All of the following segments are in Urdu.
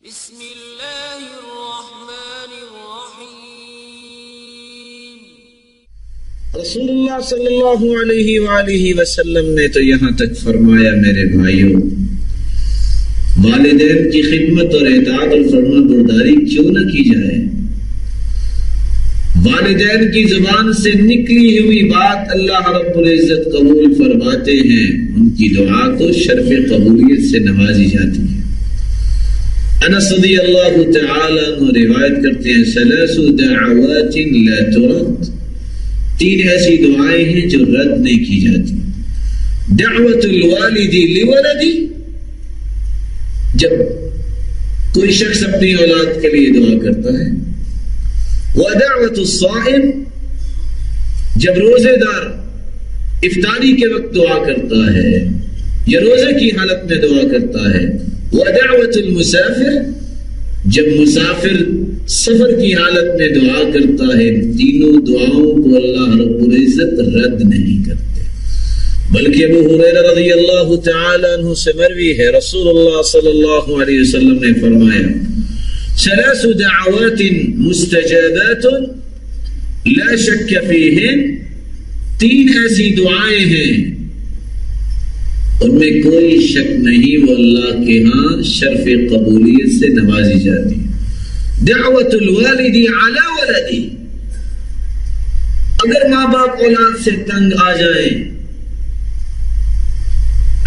بسم اللہ الرحمن الرحیم۔ رسول اللہ صلی اللہ علیہ وآلہ وسلم نے تو یہاں تک فرمایا میرے بھائیوں، والدین کی خدمت اور اطاعت اور فرما برداری کیوں نہ کی جائے؟ والدین کی زبان سے نکلی ہوئی بات اللہ رب العزت قبول فرماتے ہیں، ان کی دعا کو شرف قبولیت سے نوازی جاتی ہے۔ انس رضی اللہ تعالی عنہ روایت کرتے ہیں، ثلاث دعوات لا ترد، تین ایسی دعائیں ہیں جو رد نہیں کی جاتی۔ دعوت الوالد لولدی، جب کوئی شخص اپنی اولاد کے لیے دعا کرتا ہے۔ ودعوت الصائم، جب روزے دار افطاری کے وقت دعا کرتا ہے یا روزے کی حالت میں دعا کرتا ہے۔ ودعوت المسافر، جب مسافر سفر کی حالت میں دعا کرتا ہے۔ تینوں دعاؤں کو اللہ رب العزت رد نہیں کرتے، بلکہ ابو ہریرہ رضی اللہ تعالی عنہ سے مروی ہے، رسول اللہ صلی اللہ علیہ وسلم نے فرمایا، ثلاث دعوات مستجابات لا شک فیہن، تین ایسی دعائیں ہیں ان میں کوئی شک نہیں، وہ اللہ کے ہاں شرف قبولیت سے نوازی جاتی ہے۔ دعوت الوالد علی ولدی، اگر ماں باپ اولاد سے تنگ آ جائیں،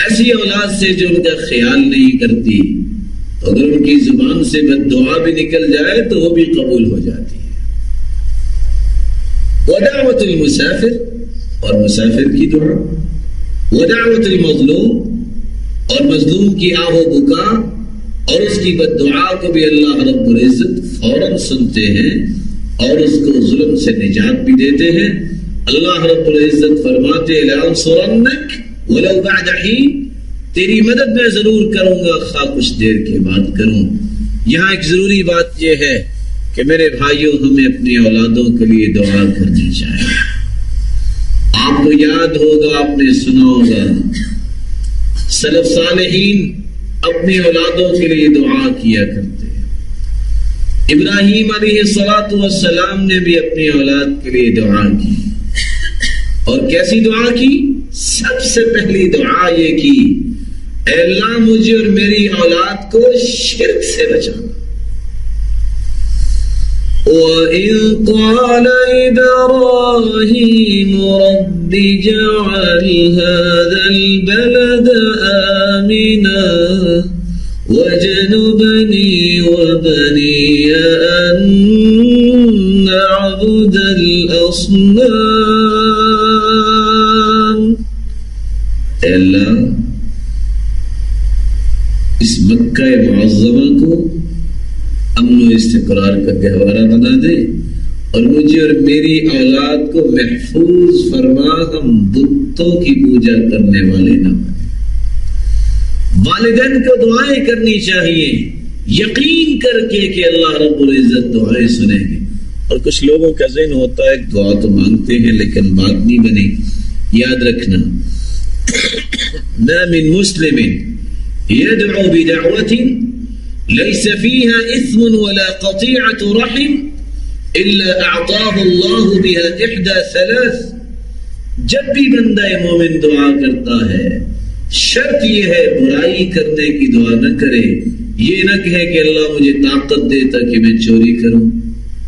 ایسی اولاد سے جو ان کا خیال نہیں کرتی، تو اگر ان کی زبان سے بد دعا بھی نکل جائے تو وہ بھی قبول ہو جاتی ہے۔ ودعوت المسافر، اور مسافر کی دعا۔ ودعوت المظلوم، اور مظلوم کی آہ و بکا اور اس کی بد دعا کو بھی اللہ رب العزت فوراً سنتے ہیں اور اس کو ظلم سے نجات بھی دیتے ہیں۔ اللہ رب العزت فرماتے لَأَنصُرَنَّكَ وَلَوْ بَعْدَ حِينٍ، تیری مدد میں ضرور کروں گا، خواہ کچھ دیر کے بعد کروں۔ یہاں ایک ضروری بات یہ ہے کہ میرے بھائیوں، ہمیں اپنی اولادوں کے لیے دعا کرنی چاہیے۔ آپ کو یاد ہوگا، آپ نے سنا ہوگا، سلف صالحین اپنی اولادوں کے لیے دعا کیا کرتے ہیں۔ ابراہیم علیہ السلام نے بھی اپنی اولاد کے لیے دعا کی، اور کیسی دعا کی؟ سب سے پہلی دعا یہ کی، اے اللہ مجھے اور میری اولاد کو شرک سے بچانا۔ وَإِذْ قَالَ إِبْرَاهِيمُ رَبِّ اجْعَلْ هَذَا الْبَلَدَ آمِنًا وَاجْنُبْنِي وَبَنِيَّ أَن نَّعْبُدَ الْأَصْنَامَ۔ اے اللہ، اس مکہ معظمہ کو امن و استقرار کا گہوارہ بنا دے، اور مجھے اور میری اولاد کو محفوظ فرما، ہم بتوں کی پوجا کرنے والے نہ بنیں۔ والدین کو دعائیں کرنی چاہیے، یقین کر کے کہ اللہ رب العزت دعائیں سنیں گے۔ اور کچھ لوگوں کا ذہن ہوتا ہے دعا تو مانگتے ہیں لیکن بات نہیں بنی۔ یاد رکھنا، ما من مسلم يدعو بدعوة ليس فيها إثم ولا قطيعة رحم إلا أعطاه الله بها إحدى ثلاث، جب بھی بندہ مومن دعا کرتا ہے، شرط یہ ہے برائی کرنے کی دعا نہ کرے، یہ نہ کہے کہ اللہ مجھے طاقت دے تاکہ میں چوری کروں،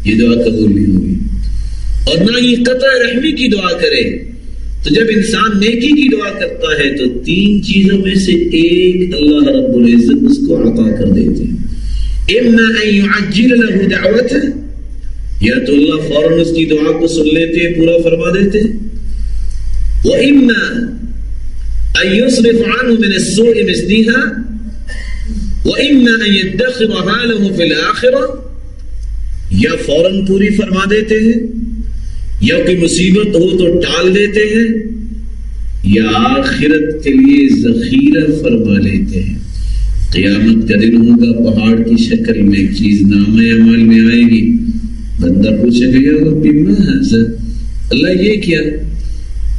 یہ دعا قبول نہیں ہوگی۔ اور نہ ہی قطع رحمی کی دعا کرے۔ تو جب انسان نیکی کی دعا کرتا ہے تو تین چیزوں میں سے ایک اللہ رب العزت اس کو عطا کر دیتے ہیں۔ اما ان يعجل له دعوته، یا تو اللہ فوراً اس کی دعا کو سن لیتے ہیں، پورا فرما دیتے ہیں۔ واما ان يصرف عنه من السوء مثلها، واما ان يدخرها له في الاخره، یا فوراً پوری فرما دیتے ہیں، یا کوئی مصیبت ہو تو ٹال دیتے ہیں، یا آخرت کے لیے ذخیرہ فرما لیتے ہیں۔ قیامت کا دن ہوگا، پہاڑ کی شکل میں ایک چیز نامہ اعمال میں آئے گی، بندہ پوچھے گا یا رب ما ھذا، اللہ یہ کیا؟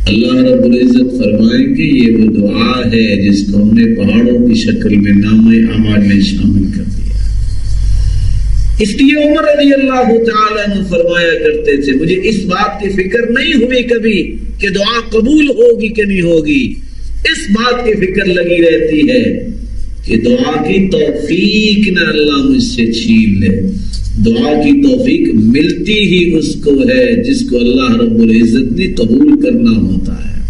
اللہ رب العزت فرمائیں کہ یہ وہ دعا ہے جس کو ہم نے پہاڑوں کی شکل میں نامہ اعمال میں شامل کر دیا۔ اس لیے عمر رضی اللہ تعالیٰ عنہ فرمایا کرتے تھے مجھے اس بات کی فکر نہیں ہوئی کبھی کہ دعا قبول ہوگی کہ نہیں ہوگی، اس بات کی فکر لگی رہتی ہے کہ دعا کی توفیق نہ اللہ مجھ سے چھین لے۔ دعا کی توفیق ملتی ہی اس کو ہے جس کو اللہ رب العزت نے قبول کرنا ہوتا ہے۔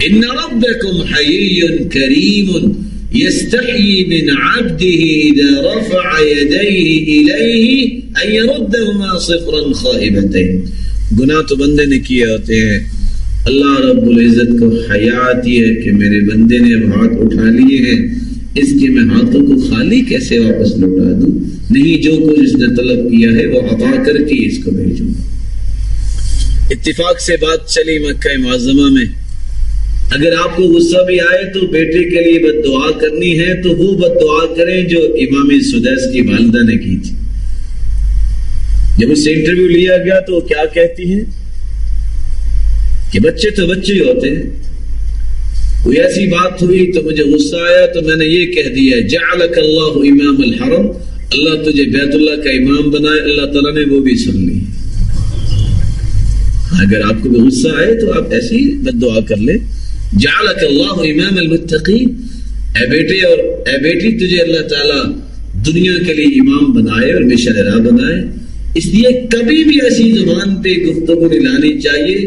ان ربکم حیی کریم یستحیی من عبده اذا رفع یدیہ الیہ ان یردہما صفرا خائبتین۔ گناہ تو بندے نے کیے ہوتے ہیں، اللہ رب العزت کو حیا آتی ہے کہ میرے بندے نے اب ہاتھ اٹھا لیے ہیں، اس کے میں ہاتھوں کو خالی کیسے واپس لوٹا دوں؟ نہیں، جو کچھ اس نے طلب کیا ہے وہ عطا کر کے اس کو بھیجوں گا۔ اتفاق سے بات چلی مکہ معظمہ میں، اگر آپ کو غصہ بھی آئے تو بیٹے کے لیے بد دعا کرنی ہے تو وہ بد دعا کریں جو امام سدیس کی والدہ نے کی تھی۔ جب اس سے انٹرویو لیا گیا تو وہ کیا کہتی ہیں کہ بچے تو بچے ہی ہوتے ہیں، کوئی ایسی بات ہوئی تو مجھے غصہ آیا تو میں نے یہ کہہ دیا جعلک اللہ امام الحرم، اللہ تجھے بیت اللہ کا امام بنائے۔ اللہ تعالیٰ نے وہ بھی سن لی۔ اگر آپ کو بھی غصہ آئے تو آپ ایسی بد دعا کر لیں، جعلک اللہ امام المتقین، اے بیٹے اور اے بیٹی تجھے اللہ تعالیٰ دنیا کے لیے امام بنائے اور مشن راہ بنائے۔ اس لیے کبھی بھی ایسی زبان پہ گفتگو نہیں لانی چاہیے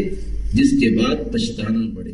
جس کے بعد پچھتانا پڑے۔